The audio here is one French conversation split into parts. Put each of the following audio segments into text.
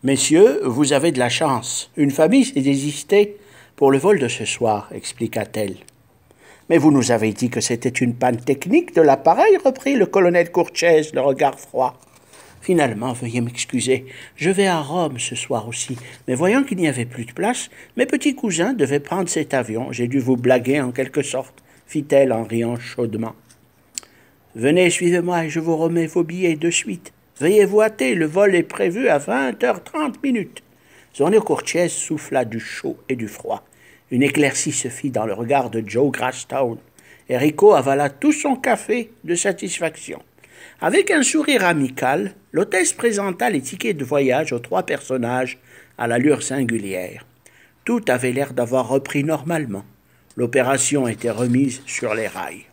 Messieurs, vous avez de la chance. Une famille s'est désistée pour le vol de ce soir, expliqua-t-elle. Mais vous nous avez dit que c'était une panne technique de l'appareil, reprit le colonel Courchese, le regard froid. Finalement, veuillez m'excuser, je vais à Rome ce soir aussi, mais voyant qu'il n'y avait plus de place, mes petits cousins devaient prendre cet avion. J'ai dû vous blaguer en quelque sorte, fit-elle en riant chaudement. Venez, suivez-moi et je vous remets vos billets de suite. Veuillez vous hâter, le vol est prévu à 20h30. Zorino Courchese souffla du chaud et du froid. Une éclaircie se fit dans le regard de Joe Grastown, et Rico avala tout son café de satisfaction. Avec un sourire amical, l'hôtesse présenta les tickets de voyage aux 3 personnages à l'allure singulière. Tout avait l'air d'avoir repris normalement. L'opération était remise sur les rails.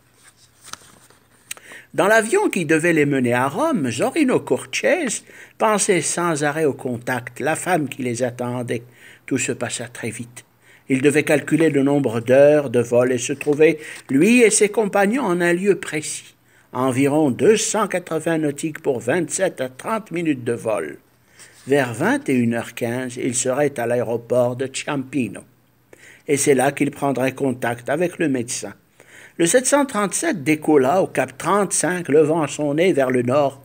Dans l'avion qui devait les mener à Rome, Zorino Courchese pensait sans arrêt au contact, la femme qui les attendait. Tout se passa très vite. Il devait calculer le nombre d'heures de vol et se trouver, lui et ses compagnons, en un lieu précis. Environ 280 nautiques pour 27 à 30 minutes de vol. Vers 21h15, il serait à l'aéroport de Ciampino. Et c'est là qu'il prendrait contact avec le médecin. Le 737 décolla au cap 35, levant son nez vers le nord,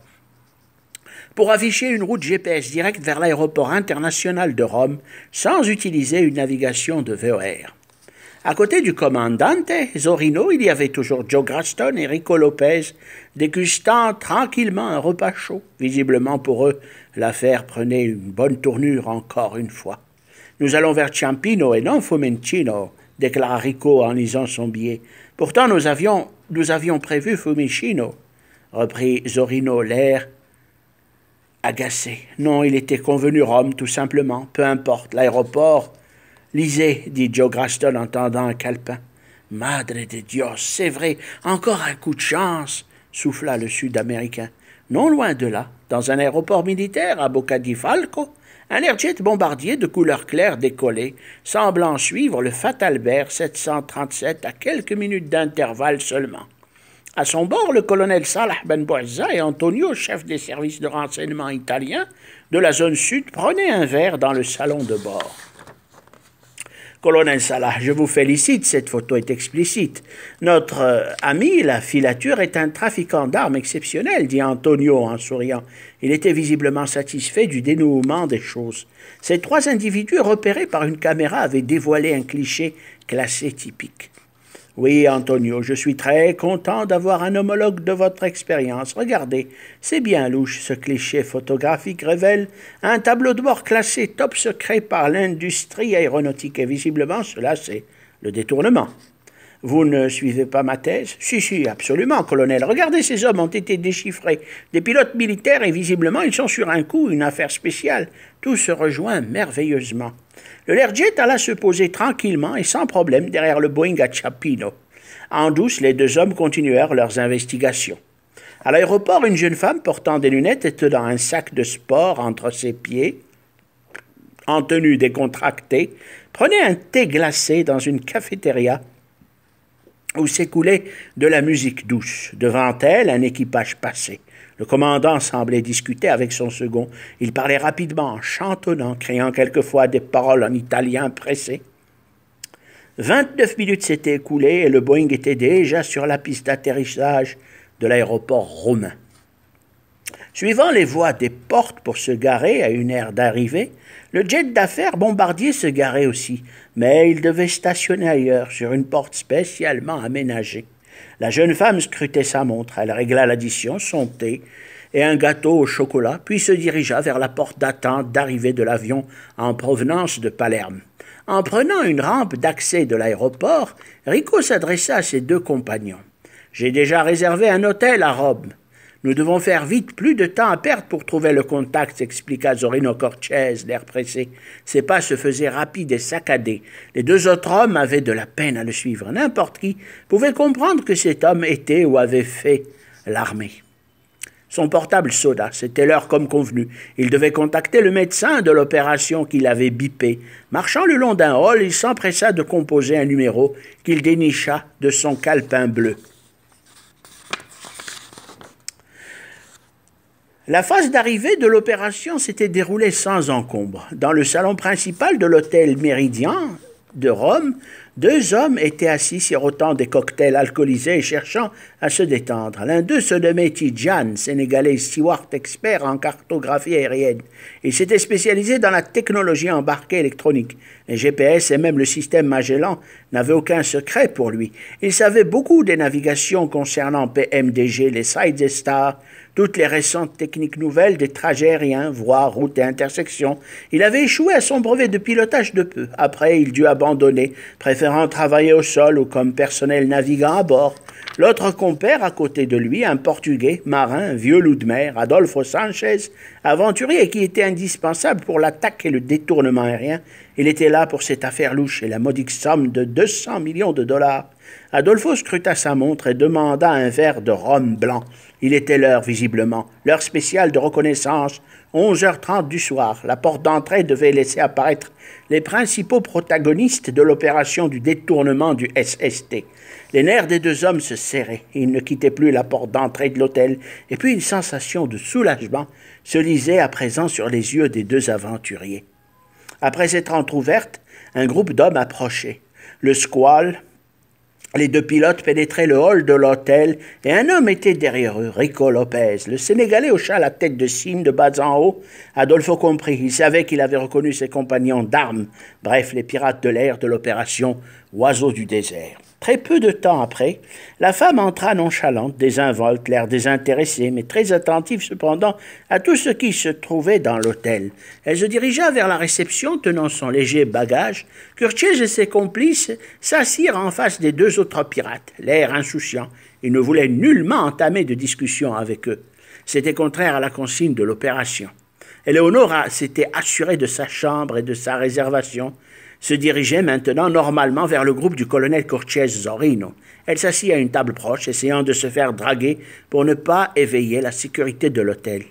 pour afficher une route GPS directe vers l'aéroport international de Rome, sans utiliser une navigation de VOR. À côté du commandante Zorino, il y avait toujours Joe Graston et Rico Lopez, dégustant tranquillement un repas chaud. Visiblement pour eux, l'affaire prenait une bonne tournure encore une fois. « Nous allons vers Ciampino et non Fiumicino », déclara Rico en lisant son billet. « Pourtant, nous avions prévu Fiumicino », reprit Zorino, l'air agacé. « Non, il était convenu Rome, tout simplement. Peu importe, l'aéroport... » « Lisez, dit Joe Graston en tendant un calepin. « Madre de Dios, c'est vrai, encore un coup de chance !» souffla le Sud-Américain. Non loin de là, dans un aéroport militaire à Bocca di Falco, un Airjet bombardier de couleur claire décollait, semblant suivre le Fatalbert 737 à quelques minutes d'intervalle seulement. À son bord, le colonel Salah Ben Bouazza et Antonio, chef des services de renseignement italiens de la zone sud, prenaient un verre dans le salon de bord. Colonel Salah, je vous félicite, cette photo est explicite. Notre ami, la filature, est un trafiquant d'armes exceptionnel, dit Antonio en souriant. Il était visiblement satisfait du dénouement des choses. Ces 3 individus repérés par une caméra avaient dévoilé un cliché classé typique. Oui, Antonio, je suis très content d'avoir un homologue de votre expérience. Regardez, c'est bien louche, ce cliché photographique révèle un tableau de bord classé top secret par l'industrie aéronautique. Et visiblement, cela, c'est le détournement. Vous ne suivez pas ma thèse? Si, absolument, colonel. Regardez, ces hommes ont été déchiffrés. Des pilotes militaires et visiblement, ils sont sur un coup, une affaire spéciale. Tout se rejoint merveilleusement. Le Learjet alla se poser tranquillement et sans problème derrière le Boeing à Ciampino. En douce, les 2 hommes continuèrent leurs investigations. À l'aéroport, une jeune femme portant des lunettes et tenant un sac de sport entre ses pieds, en tenue décontractée, prenait un thé glacé dans une cafétéria où s'écoulait de la musique douce. Devant elle, un équipage passait. Le commandant semblait discuter avec son second. Il parlait rapidement, en chantonnant, criant quelquefois des paroles en italien pressé. 29 minutes s'étaient écoulées et le Boeing était déjà sur la piste d'atterrissage de l'aéroport romain. Suivant les voies des portes pour se garer à une aire d'arrivée, le jet d'affaires bombardier se garait aussi, mais il devait stationner ailleurs, sur une porte spécialement aménagée. La jeune femme scrutait sa montre, elle régla l'addition, son thé et un gâteau au chocolat, puis se dirigea vers la porte d'attente d'arrivée de l'avion en provenance de Palerme. En prenant une rampe d'accès de l'aéroport, Rico s'adressa à ses 2 compagnons. « J'ai déjà réservé un hôtel à Rome. Nous devons faire vite, plus de temps à perdre pour trouver le contact, » expliqua Zorino Courchese, l'air pressé. Ses pas se faisaient rapides et saccadés. Les 2 autres hommes avaient de la peine à le suivre. N'importe qui pouvait comprendre que cet homme était ou avait fait l'armée. Son portable sonna, c'était l'heure comme convenu. Il devait contacter le médecin de l'opération qu'il avait bipé. Marchant le long d'un hall, il s'empressa de composer un numéro qu'il dénicha de son calepin bleu. La phase d'arrivée de l'opération s'était déroulée sans encombre. Dans le salon principal de l'hôtel Méridien de Rome, deux hommes étaient assis sirotant des cocktails alcoolisés et cherchant à se détendre. L'un d'eux se nommait Tidjane, sénégalais steward expert en cartographie aérienne. Il s'était spécialisé dans la technologie embarquée électronique. Les GPS et même le système Magellan n'avaient aucun secret pour lui. Il savait beaucoup des navigations concernant PMDG, les sites et stars, toutes les récentes techniques nouvelles des trajets aériens, voies, routes et intersections. Il avait échoué à son brevet de pilotage de peu. Après, il dut abandonner, préférant travailler au sol ou comme personnel navigant à bord. L'autre compère à côté de lui, un Portugais, marin, vieux loup de mer, Adolfo Sanchez, aventurier qui était indispensable pour l'attaque et le détournement aérien. Il était là pour cette affaire louche et la modique somme de 200 millions de dollars. Adolfo scruta sa montre et demanda un verre de rhum blanc. Il était l'heure, visiblement, l'heure spéciale de reconnaissance, 11h30 du soir. La porte d'entrée devait laisser apparaître les principaux protagonistes de l'opération du détournement du SST. Les nerfs des deux hommes se serraient. Ils ne quittaient plus la porte d'entrée de l'hôtel, et puis une sensation de soulagement se lisait à présent sur les yeux des deux aventuriers. Après s'être entr'ouverte, un groupe d'hommes approchait. Le squale, les deux pilotes pénétraient le hall de l'hôtel et un homme était derrière eux, Rico Lopez. Le Sénégalais hocha la tête de signe de bas en haut. Adolfo comprit. Il savait qu'il avait reconnu ses compagnons d'armes, bref, les pirates de l'air de l'opération Oiseaux du désert. Très peu de temps après, la femme entra nonchalante, désinvolte, l'air désintéressé, mais très attentive cependant à tout ce qui se trouvait dans l'hôtel. Elle se dirigea vers la réception, tenant son léger bagage. Curtier et ses complices s'assirent en face des deux autres pirates, l'air insouciant. Ils ne voulaient nullement entamer de discussion avec eux. C'était contraire à la consigne de l'opération. Eleonora s'était assurée de sa chambre et de sa réservation, se dirigeait maintenant normalement vers le groupe du colonel Cortez Zorino. Elle s'assit à une table proche, essayant de se faire draguer pour ne pas éveiller la sécurité de l'hôtel.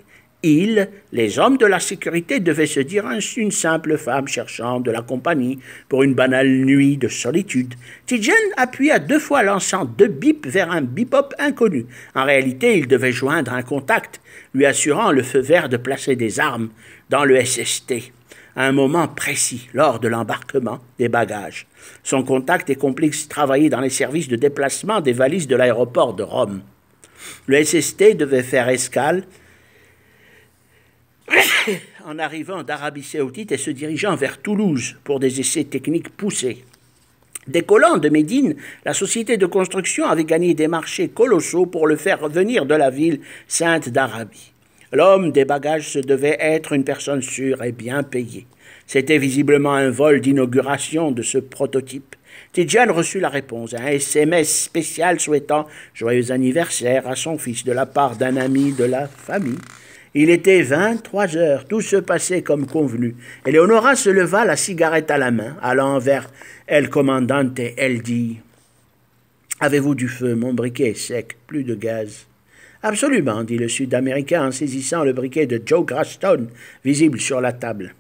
Ils, les hommes de la sécurité, devaient se dire une simple femme cherchant de la compagnie pour une banale nuit de solitude. Tidjane appuya 2 fois l'encens de bip vers un bip-hop inconnu. En réalité, il devait joindre un contact, lui assurant le feu vert de placer des armes dans le SST. À un moment précis, lors de l'embarquement des bagages. Son contact et complice travaillaient dans les services de déplacement des valises de l'aéroport de Rome. Le SST devait faire escale en arrivant d'Arabie Saoudite et se dirigeant vers Toulouse pour des essais techniques poussés. Décollant de Médine, la société de construction avait gagné des marchés colossaux pour le faire revenir de la ville sainte d'Arabie. L'homme des bagages se devait être une personne sûre et bien payée. C'était visiblement un vol d'inauguration de ce prototype. Tidjane reçut la réponse, un SMS spécial souhaitant joyeux anniversaire à son fils de la part d'un ami de la famille. Il était 23 heures, tout se passait comme convenu. Eleonora se leva, la cigarette à la main, allant vers El Commandante, elle dit « Avez-vous du feu? Mon briquet est sec, plus de gaz. » « Absolument, dit le Sud-Américain en saisissant le briquet de Joe Graston, visible sur la table.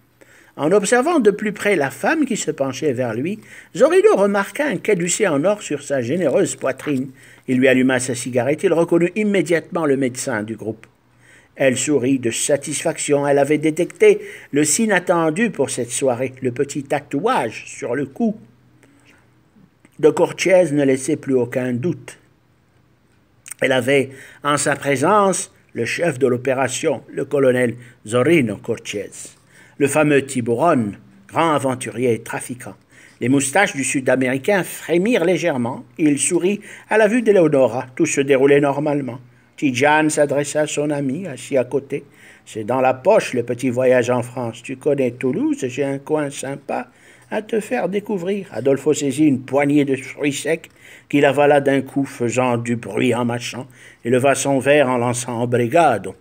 En observant de plus près la femme qui se penchait vers lui, Zorino remarqua un caducée en or sur sa généreuse poitrine. Il lui alluma sa cigarette, il reconnut immédiatement le médecin du groupe. Elle sourit de satisfaction, elle avait détecté le signe attendu pour cette soirée, le petit tatouage sur le cou. De Cortez ne laissait plus aucun doute. Elle avait en sa présence le chef de l'opération, le colonel Zorino Cortez, le fameux Tiburon, grand aventurier et trafiquant. Les moustaches du Sud-Américain frémirent légèrement. Il sourit à la vue d'Eleonora. Tout se déroulait normalement. Tidjane s'adressa à son ami, assis à côté. « C'est dans la poche, le petit voyage en France. Tu connais Toulouse, j'ai un coin sympa à te faire découvrir. » Adolfo saisit une poignée de fruits secs qu'il avala d'un coup, faisant du bruit en mâchant, et leva son verre en lançant Obrigado.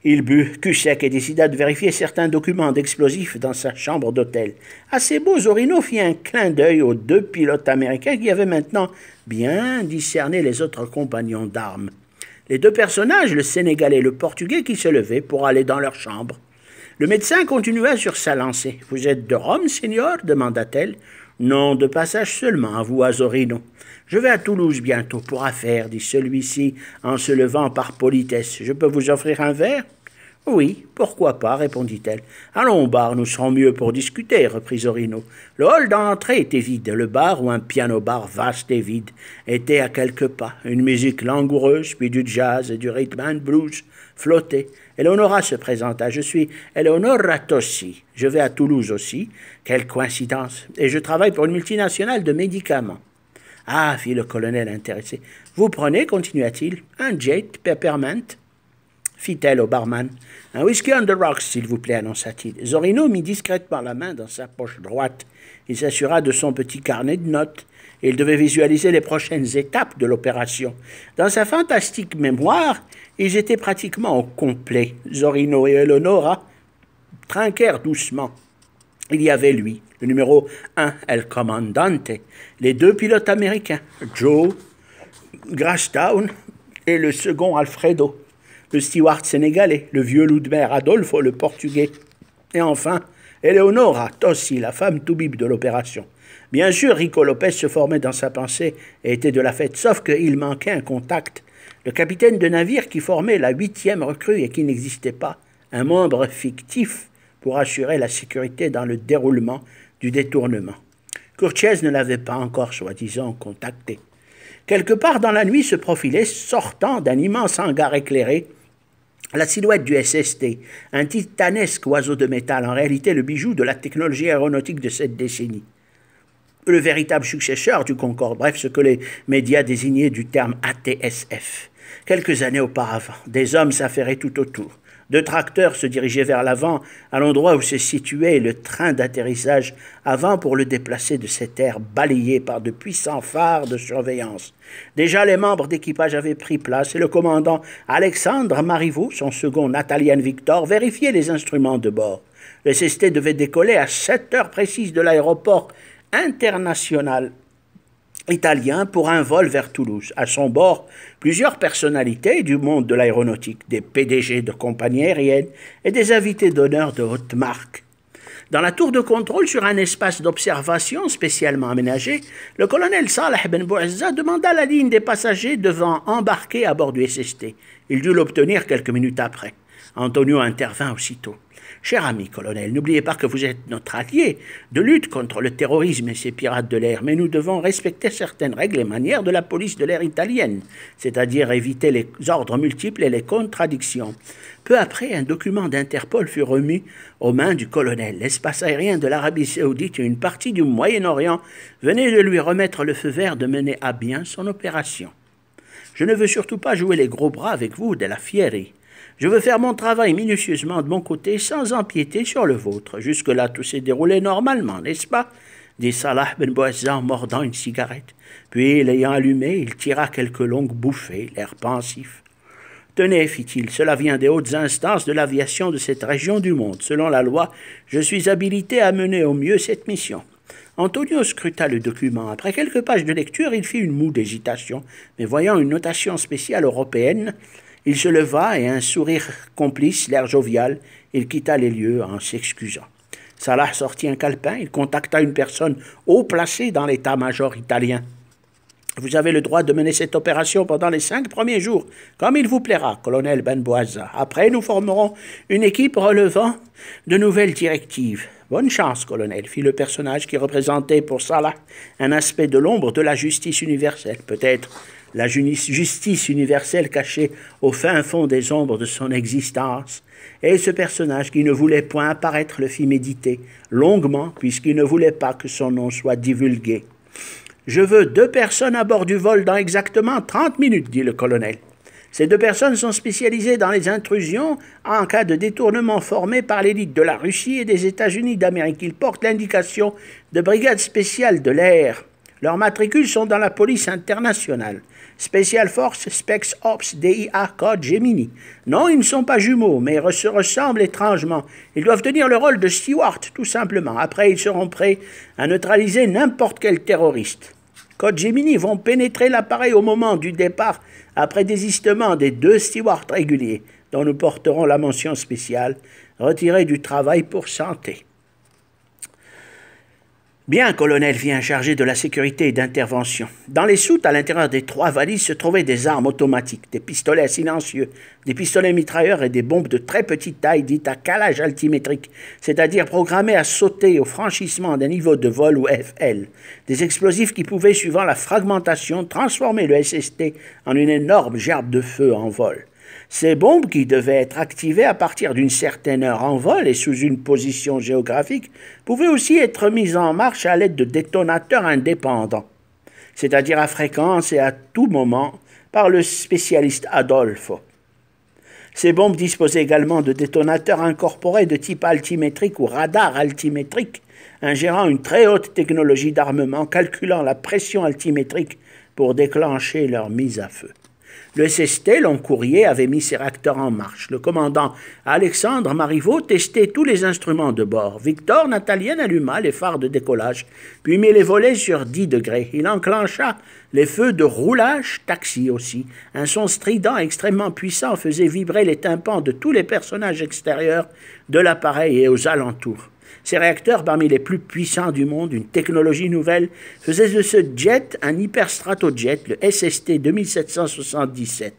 Il but, cul sec, et décida de vérifier certains documents d'explosifs dans sa chambre d'hôtel. À ces beaux, Zorino fit un clin d'œil aux 2 pilotes américains qui avaient maintenant bien discerné les autres compagnons d'armes. Les 2 personnages, le Sénégalais et le Portugais, qui se levaient pour aller dans leur chambre. Le médecin continua sur sa lancée. « Vous êtes de Rome, Seigneur ?» demanda-t-elle. « Non, de passage seulement, avoua Zorino. Je vais à Toulouse bientôt pour affaires, dit celui-ci en se levant par politesse. Je peux vous offrir un verre ? Oui, pourquoi pas, répondit-elle. Allons au bar, nous serons mieux pour discuter, reprit Zorino. Le hall d'entrée était vide, le bar, ou un piano-bar vaste et vide, était à quelques pas. Une musique langoureuse, puis du jazz et du rhythm and blues flottait. Eleonora se présenta. Je suis Eleonora Tossi. Je vais à Toulouse aussi. Quelle coïncidence. Et je travaille pour une multinationale de médicaments. Ah, fit le colonel intéressé. Vous prenez, continua-t-il, un jet peppermint, fit-elle au barman. Un whisky on the rocks, s'il vous plaît, annonça-t-il. Zorino mit discrètement la main dans sa poche droite. Il s'assura de son petit carnet de notes. Il devait visualiser les prochaines étapes de l'opération. Dans sa fantastique mémoire, ils étaient pratiquement au complet. Zorino et Eleonora trinquèrent doucement. Il y avait lui, le numéro 1, El Comandante, les deux pilotes américains, Joe Grashtown et le second Alfredo, le steward sénégalais, le vieux loup de mer Adolfo, le portugais, et enfin Eleonora Tossi, la femme toubib de l'opération. Bien sûr, Rico Lopez se formait dans sa pensée et était de la fête, sauf qu'il manquait un contact, le capitaine de navire qui formait la 8e recrue et qui n'existait pas, un membre fictif pour assurer la sécurité dans le déroulement du détournement. Curtiez ne l'avait pas encore, soi-disant, contacté. Quelque part dans la nuit se profilait, sortant d'un immense hangar éclairé, la silhouette du SST, un titanesque oiseau de métal, en réalité le bijou de la technologie aéronautique de cette décennie. Le véritable successeur du Concorde, bref, ce que les médias désignaient du terme ATSF. Quelques années auparavant, des hommes s'affairaient tout autour. 2 tracteurs se dirigeaient vers l'avant, à l'endroit où se situait le train d'atterrissage avant pour le déplacer de cette aire balayée par de puissants phares de surveillance. Déjà les membres d'équipage avaient pris place et le commandant Alexandre Marivaux, son second Nathalian Victor, vérifiait les instruments de bord. Le SST devait décoller à 7 heures précises de l'aéroport international italien pour un vol vers Toulouse. À son bord, plusieurs personnalités du monde de l'aéronautique, des PDG de compagnies aériennes et des invités d'honneur de haute marque. Dans la tour de contrôle, sur un espace d'observation spécialement aménagé, le colonel Salah Ben Bouazza demanda la ligne des passagers devant embarquer à bord du SST. Il dut l'obtenir quelques minutes après. Antonio intervint aussitôt. « Cher ami colonel, n'oubliez pas que vous êtes notre allié de lutte contre le terrorisme et ces pirates de l'air, mais nous devons respecter certaines règles et manières de la police de l'air italienne, c'est-à-dire éviter les ordres multiples et les contradictions. » Peu après, un document d'Interpol fut remis aux mains du colonel. L'espace aérien de l'Arabie saoudite et une partie du Moyen-Orient venaient de lui remettre le feu vert de mener à bien son opération. « Je ne veux surtout pas jouer les gros bras avec vous, de la Fieri. Je veux faire mon travail minutieusement de mon côté sans empiéter sur le vôtre. Jusque-là, tout s'est déroulé normalement, n'est-ce pas ?» dit Salah Ben Bouazza en mordant une cigarette. Puis, l'ayant allumée, il tira quelques longues bouffées, l'air pensif. « Tenez, fit-il, cela vient des hautes instances de l'aviation de cette région du monde. Selon la loi, je suis habilité à mener au mieux cette mission. » Antonio scruta le document. Après quelques pages de lecture, il fit une moue d'hésitation, mais voyant une notation spéciale européenne, il se leva et un sourire complice, l'air jovial, il quitta les lieux en s'excusant. Salah sortit un calepin, il contacta une personne haut placée dans l'état-major italien. « Vous avez le droit de mener cette opération pendant les 5 premiers jours, comme il vous plaira, colonel Ben Bouazza. Après, nous formerons une équipe relevant de nouvelles directives. Bonne chance, colonel, fit le personnage qui représentait pour Salah un aspect de l'ombre de la justice universelle, peut-être la justice universelle cachée au fin fond des ombres de son existence. Et ce personnage qui ne voulait point apparaître le fit méditer longuement, puisqu'il ne voulait pas que son nom soit divulgué. « Je veux 2 personnes à bord du vol dans exactement 30 minutes, dit le colonel. Ces 2 personnes sont spécialisées dans les intrusions en cas de détournement formé par l'élite de la Russie et des États-Unis d'Amérique. Ils portent l'indication de brigade spéciale de l'air. Leurs matricules sont dans la police internationale. Special Force, Specs Ops, DIA, Code Gemini. Non, ils ne sont pas jumeaux, mais se ressemblent étrangement. Ils doivent tenir le rôle de steward, tout simplement. Après, ils seront prêts à neutraliser n'importe quel terroriste. Code Gemini vont pénétrer l'appareil au moment du départ, après désistement des 2 stewards réguliers, dont nous porterons la mention spéciale, retirés du travail pour santé. Bien, colonel, vient chargé de la sécurité et d'intervention. Dans les soutes, à l'intérieur des 3 valises, se trouvaient des armes automatiques, des pistolets silencieux, des pistolets mitrailleurs et des bombes de très petite taille dites à calage altimétrique, c'est-à-dire programmées à sauter au franchissement d'un niveau de vol ou FL. Des explosifs qui pouvaient, suivant la fragmentation, transformer le SST en une énorme gerbe de feu en vol. Ces bombes, qui devaient être activées à partir d'une certaine heure en vol et sous une position géographique, pouvaient aussi être mises en marche à l'aide de détonateurs indépendants, c'est-à-dire à fréquence et à tout moment, par le spécialiste Adolfo. Ces bombes disposaient également de détonateurs incorporés de type altimétrique ou radar altimétrique, ingérant une très haute technologie d'armement calculant la pression altimétrique pour déclencher leur mise à feu. Le SST, long courrier, avait mis ses réacteurs en marche. Le commandant Alexandre Marivaux testait tous les instruments de bord. Victor Natalien alluma les phares de décollage, puis mit les volets sur 10 degrés. Il enclencha les feux de roulage taxi aussi. Un son strident extrêmement puissant faisait vibrer les tympans de tous les personnages extérieurs de l'appareil et aux alentours. Ces réacteurs, parmi les plus puissants du monde, une technologie nouvelle, faisaient de ce jet un hyperstratojet, le SST 2777.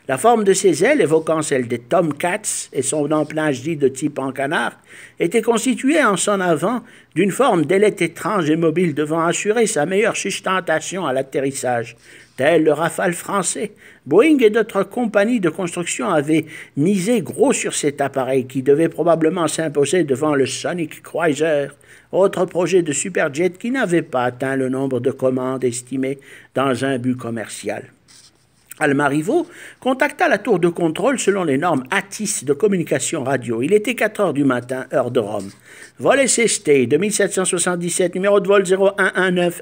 La forme de ses ailes, évoquant celle des Tomcats et son empennage dit de type en canard, était constituée en son avant d'une forme d'ailette étrange et mobile devant assurer sa meilleure sustentation à l'atterrissage. Tel le Rafale français, Boeing et d'autres compagnies de construction avaient misé gros sur cet appareil qui devait probablement s'imposer devant le Sonic Cruiser, autre projet de superjet qui n'avait pas atteint le nombre de commandes estimées dans un but commercial. Almarivo contacta la tour de contrôle selon les normes ATIS de communication radio. Il était 4 heures du matin, heure de Rome. Vol SST 2777, numéro de vol 0119,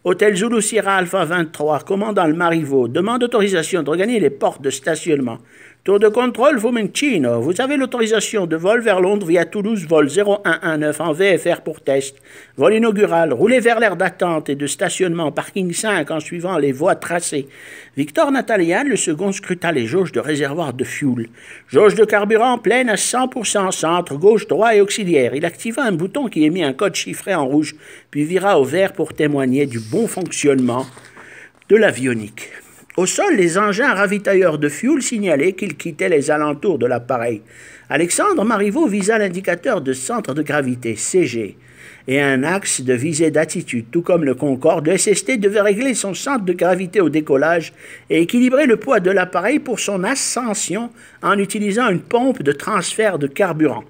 Hôtel Zulu Sierra Alpha 23, commandant Almarivo, demande autorisation de regagner les portes de stationnement. Tour de contrôle Fiumicino, vous avez l'autorisation de vol vers Londres via Toulouse, vol 0119 en VFR pour test. Vol inaugural, roulez vers l'aire d'attente et de stationnement, parking 5 en suivant les voies tracées. Victor Natalien, le second, scruta les jauges de réservoir de fuel. Jauge de carburant pleine à 100%, centre, gauche, droit et auxiliaire. Il activa un bouton qui émit un code chiffré en rouge, puis vira au vert pour témoigner du bon fonctionnement de l'avionique. Au sol, les engins ravitailleurs de fuel signalaient qu'ils quittaient les alentours de l'appareil. Alexandre Marivaux visa l'indicateur de centre de gravité, CG, et un axe de visée d'attitude. Tout comme le Concorde, le SST devait régler son centre de gravité au décollage et équilibrer le poids de l'appareil pour son ascension en utilisant une pompe de transfert de carburant.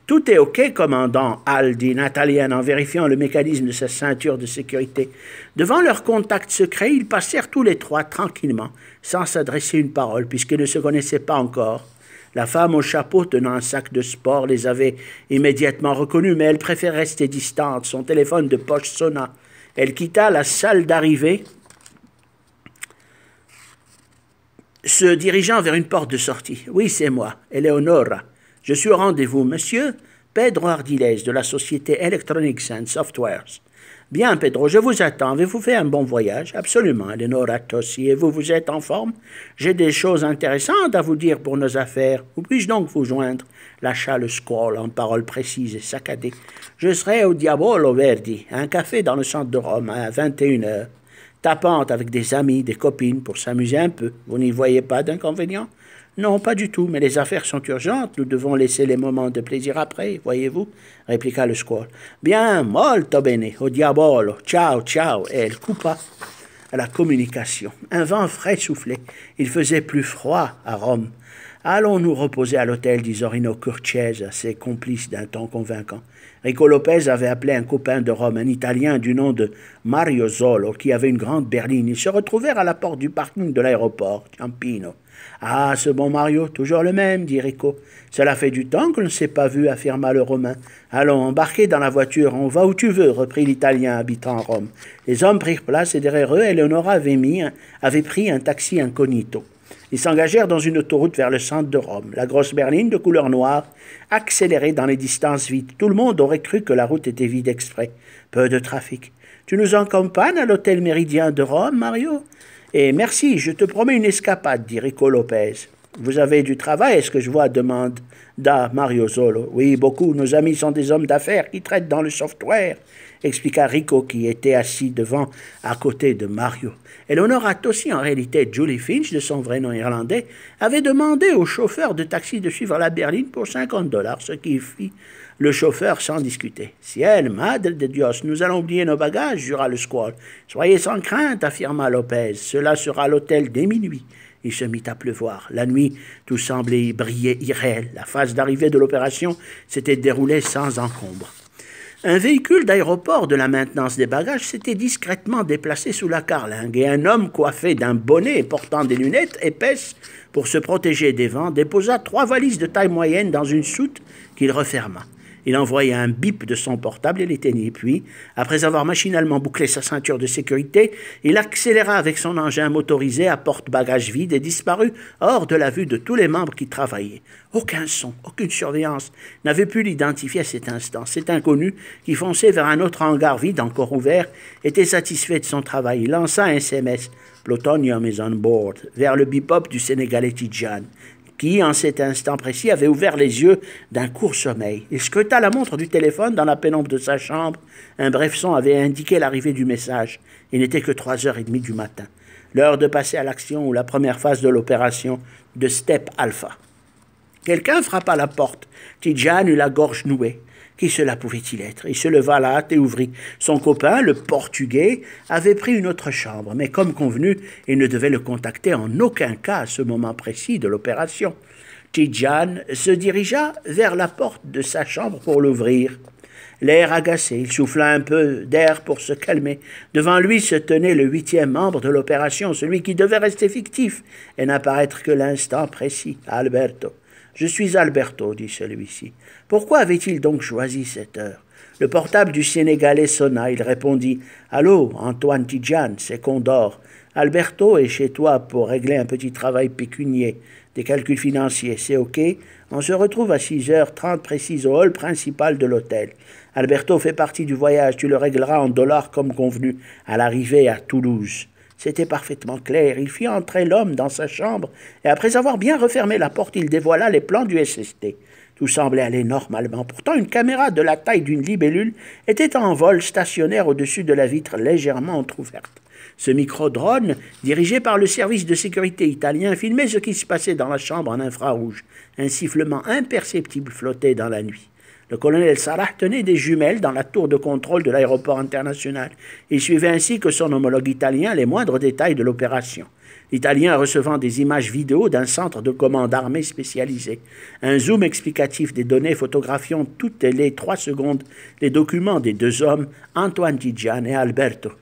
Tout est OK, commandant Al, dit Natalien en vérifiant le mécanisme de sa ceinture de sécurité. Devant leur contact secret, ils passèrent tous les 3 tranquillement, sans s'adresser une parole, puisqu'ils ne se connaissaient pas encore. La femme au chapeau tenant un sac de sport les avait immédiatement reconnus, mais elle préférait rester distante. Son téléphone de poche sonna. Elle quitta la salle d'arrivée, se dirigeant vers une porte de sortie. « Oui, c'est moi, Eleonora. Je suis au rendez-vous, monsieur Pedro Ardiles de la société Electronics and Softwares. Bien, Pedro, je vous attends. Avez-vous fait un bon voyage? Absolument, Eleonora Tossi. Et vous êtes en forme? J'ai des choses intéressantes à vous dire pour nos affaires. Où puis-je donc vous joindre? Lâcha le squall en paroles précises et saccadées. Je serai au Diavolo Verdi, un café dans le centre de Rome, à 21h. Tapante avec des amis, des copines, pour s'amuser un peu. Vous n'y voyez pas d'inconvénient? Non, pas du tout, mais les affaires sont urgentes. Nous devons laisser les moments de plaisir après, voyez-vous, répliqua le squall. Bien, molto bene, au diavolo, ciao, ciao. Et elle coupa à la communication. Un vent frais soufflait. Il faisait plus froid à Rome. Allons nous reposer à l'hôtel, dit Zorino Curcese à ses complices d'un ton convaincant. Rico Lopez avait appelé un copain de Rome, un Italien du nom de Mario Zolo, qui avait une grande berline. Ils se retrouvèrent à la porte du parking de l'aéroport, Ciampino. Ah, ce bon Mario, toujours le même, dit Rico. Cela fait du temps qu'on ne s'est pas vu, affirma le Romain. Allons, embarquez dans la voiture, on va où tu veux, reprit l'Italien habitant Rome. Les hommes prirent place et derrière eux, Eleonora avait pris un taxi incognito. Ils s'engagèrent dans une autoroute vers le centre de Rome. La grosse berline de couleur noire accélérait dans les distances vides. Tout le monde aurait cru que la route était vide exprès. Peu de trafic. Tu nous accompagnes à l'hôtel Méridien de Rome, Mario? Et merci, je te promets une escapade, dit Rico Lopez. Vous avez du travail, est-ce que je vois demanda Mario Zolo. Oui, beaucoup. Nos amis sont des hommes d'affaires qui traitent dans le software, expliqua Rico, qui était assis devant, à côté de Mario. Eleonora Tossi, en réalité Julie Finch, de son vrai nom irlandais, avait demandé au chauffeur de taxi de suivre la berline pour $50, ce qui fit le chauffeur sans discuter. Ciel, madre de Dios, nous allons oublier nos bagages, jura le squall. Soyez sans crainte, affirma Lopez. Cela sera l'hôtel dès minuit. Il se mit à pleuvoir. La nuit, tout semblait briller irréel. La phase d'arrivée de l'opération s'était déroulée sans encombre. Un véhicule d'aéroport de la maintenance des bagages s'était discrètement déplacé sous la carlingue et un homme coiffé d'un bonnet et portant des lunettes épaisses pour se protéger des vents déposa 3 valises de taille moyenne dans une soute qu'il referma. Il envoya un bip de son portable et l'éteignit. Puis, après avoir machinalement bouclé sa ceinture de sécurité, il accéléra avec son engin motorisé à porte-bagages vide et disparut hors de la vue de tous les membres qui travaillaient. Aucun son, aucune surveillance n'avait pu l'identifier à cet instant. Cet inconnu, qui fonçait vers un autre hangar vide encore ouvert, était satisfait de son travail. Il lança un SMS « Plutonium is on board » vers le bebop du Sénégalais Tidjane, qui, en cet instant précis, avait ouvert les yeux d'un court sommeil. Il scruta la montre du téléphone dans la pénombre de sa chambre. Un bref son avait indiqué l'arrivée du message. Il n'était que 3h30 du matin. L'heure de passer à l'action ou la première phase de l'opération de Step Alpha. Quelqu'un frappa à la porte. Tidjane eut la gorge nouée. Qui cela pouvait-il être? Il se leva à la hâte et ouvrit. Son copain, le Portugais, avait pris une autre chambre, mais comme convenu, il ne devait le contacter en aucun cas à ce moment précis de l'opération. Tidjane se dirigea vers la porte de sa chambre pour l'ouvrir. L'air agacé, il souffla un peu d'air pour se calmer. Devant lui se tenait le 8e membre de l'opération, celui qui devait rester fictif et n'apparaître que l'instant précis, Alberto. « Je suis Alberto, dit celui-ci. Pourquoi avait-il donc choisi cette heure? Le portable du Sénégalais sonna. Il répondit « Allô, Antoine Tidjane, c'est Condor. Alberto est chez toi pour régler un petit travail pécunier, des calculs financiers. C'est OK? On se retrouve à 6h30 précise au hall principal de l'hôtel. Alberto fait partie du voyage. Tu le régleras en dollars comme convenu à l'arrivée à Toulouse. » C'était parfaitement clair. Il fit entrer l'homme dans sa chambre et après avoir bien refermé la porte, il dévoila les plans du SST. Tout semblait aller normalement. Pourtant, une caméra de la taille d'une libellule était en vol stationnaire au-dessus de la vitre légèrement entr'ouverte. Ce micro-drone, dirigé par le service de sécurité italien, filmait ce qui se passait dans la chambre en infrarouge. Un sifflement imperceptible flottait dans la nuit. Le colonel Salah tenait des jumelles dans la tour de contrôle de l'aéroport international. Il suivait ainsi que son homologue italien les moindres détails de l'opération. L'Italien recevant des images vidéo d'un centre de commande armé spécialisé. Un zoom explicatif des données photographiant toutes les 3 secondes les documents des 2 hommes, Antoine Tidjane et Alberto.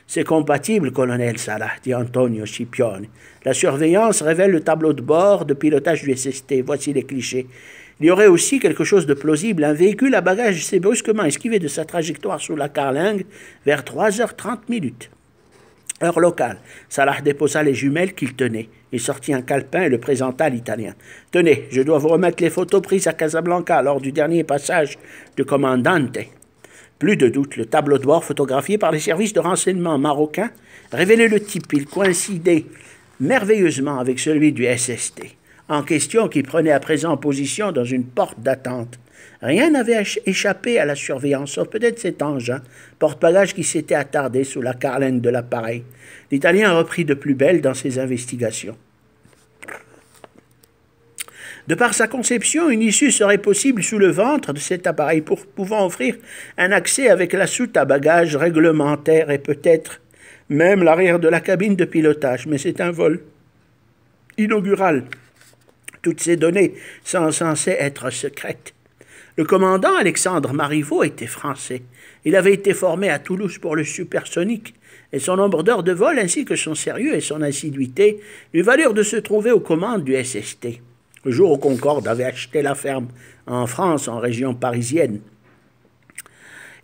C'est compatible, colonel Salah, dit Antonio Scipione. La surveillance révèle le tableau de bord de pilotage du SST. Voici les clichés. Il y aurait aussi quelque chose de plausible. Un véhicule à bagages s'est brusquement esquivé de sa trajectoire sous la carlingue vers 3h30. Heure locale. Salah déposa les jumelles qu'il tenait. Il sortit un calepin et le présenta à l'Italien. « Tenez, je dois vous remettre les photos prises à Casablanca lors du dernier passage de commandante. » Plus de doute, le tableau de bord photographié par les services de renseignement marocains révélait le type. Il coïncidait merveilleusement avec celui du SST. En question qui prenait à présent position dans une porte d'attente. Rien n'avait échappé à la surveillance, sauf peut-être cet engin, porte-bagages qui s'était attardé sous la carlingue de l'appareil. L'Italien reprit de plus belle dans ses investigations. De par sa conception, une issue serait possible sous le ventre de cet appareil, pouvant offrir un accès avec la soute à bagages réglementaire et peut-être même l'arrière de la cabine de pilotage. Mais c'est un vol inaugural. Toutes ces données sont censées être secrètes. Le commandant Alexandre Marivaux était français. Il avait été formé à Toulouse pour le supersonique, et son nombre d'heures de vol ainsi que son sérieux et son assiduité lui valurent de se trouver aux commandes du SST. Le jour où Concorde avait acheté la ferme en France, en région parisienne.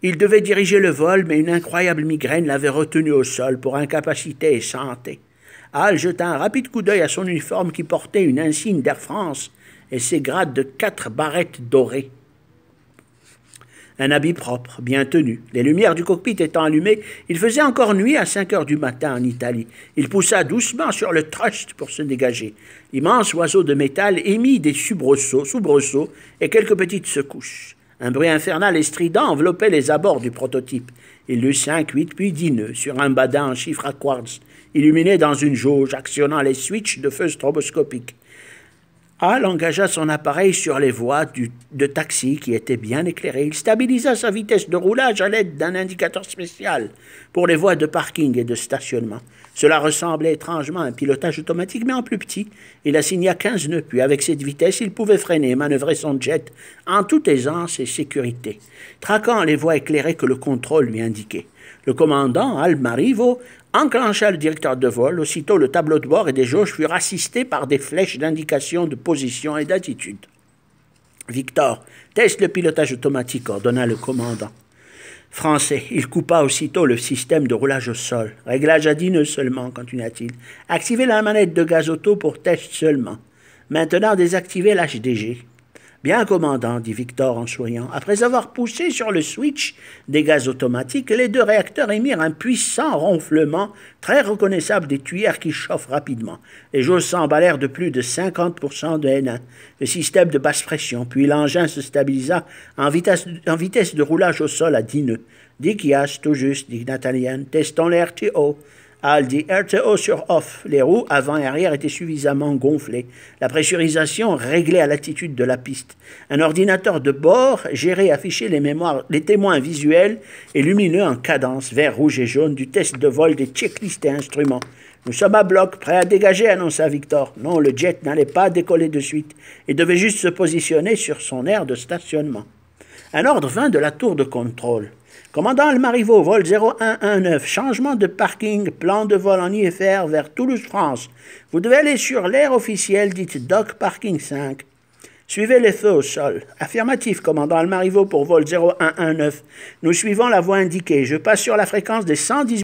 Il devait diriger le vol, mais une incroyable migraine l'avait retenu au sol pour incapacité et santé. Hall jeta un rapide coup d'œil à son uniforme qui portait une insigne d'Air France et ses grades de 4 barrettes dorées. Un habit propre, bien tenu. Les lumières du cockpit étant allumées, il faisait encore nuit à 5 heures du matin en Italie. Il poussa doucement sur le thrust pour se dégager. L'immense oiseau de métal émit des soubresauts et quelques petites secousses. Un bruit infernal et strident enveloppait les abords du prototype. Il eut 5, 8, puis 10 nœuds sur un badin en chiffre à quartz, illuminé dans une jauge, actionnant les switches de feu stroboscopiques. Hall engagea son appareil sur les voies de taxi qui étaient bien éclairées. Il stabilisa sa vitesse de roulage à l'aide d'un indicateur spécial pour les voies de parking et de stationnement. Cela ressemblait étrangement à un pilotage automatique, mais en plus petit. Il assigna 15 nœuds, puis avec cette vitesse, il pouvait freiner et manœuvrer son jet en toute aisance et sécurité, traquant les voies éclairées que le contrôle lui indiquait. Le commandant, Al Marivo, enclencha le directeur de vol. Aussitôt, le tableau de bord et des jauges furent assistés par des flèches d'indication de position et d'attitude. « Victor, teste le pilotage automatique », ordonna le commandant. Français, il coupa aussitôt le système de roulage au sol. « Réglage à 10 nœuds seulement », continua-t-il. « Activez la manette de gaz auto pour test seulement. Maintenant, désactivez l'HDG. » « Bien, commandant, dit Victor en souriant. Après avoir poussé sur le switch des gaz automatiques, les deux réacteurs émirent un puissant ronflement très reconnaissable des tuyères qui chauffent rapidement. Les jauges s'emballèrent de plus de 50% de N1. Le système de basse pression, puis l'engin se stabilisa en vitesse de roulage au sol à 10 nœuds. « Dikias, tout juste, dit Nathaniel. Testons les RTO. » Hall dit RTO sur off. Les roues avant et arrière étaient suffisamment gonflées. La pressurisation réglée à l'attitude de la piste. Un ordinateur de bord gérait et affichait les témoins visuels et lumineux en cadence, vert, rouge et jaune, du test de vol des checklists et instruments. « Nous sommes à bloc, prêts à dégager », annonça Victor. Non, le jet n'allait pas décoller de suite. Il devait juste se positionner sur son aire de stationnement. Un ordre vint de la tour de contrôle. Commandant Almarivo, vol 0119, changement de parking, plan de vol en IFR vers Toulouse-France. Vous devez aller sur l'aire officielle dite Dock Parking 5. Suivez les feux au sol. Affirmatif, commandant Almarivo pour vol 0119. Nous suivons la voie indiquée. Je passe sur la fréquence des 118.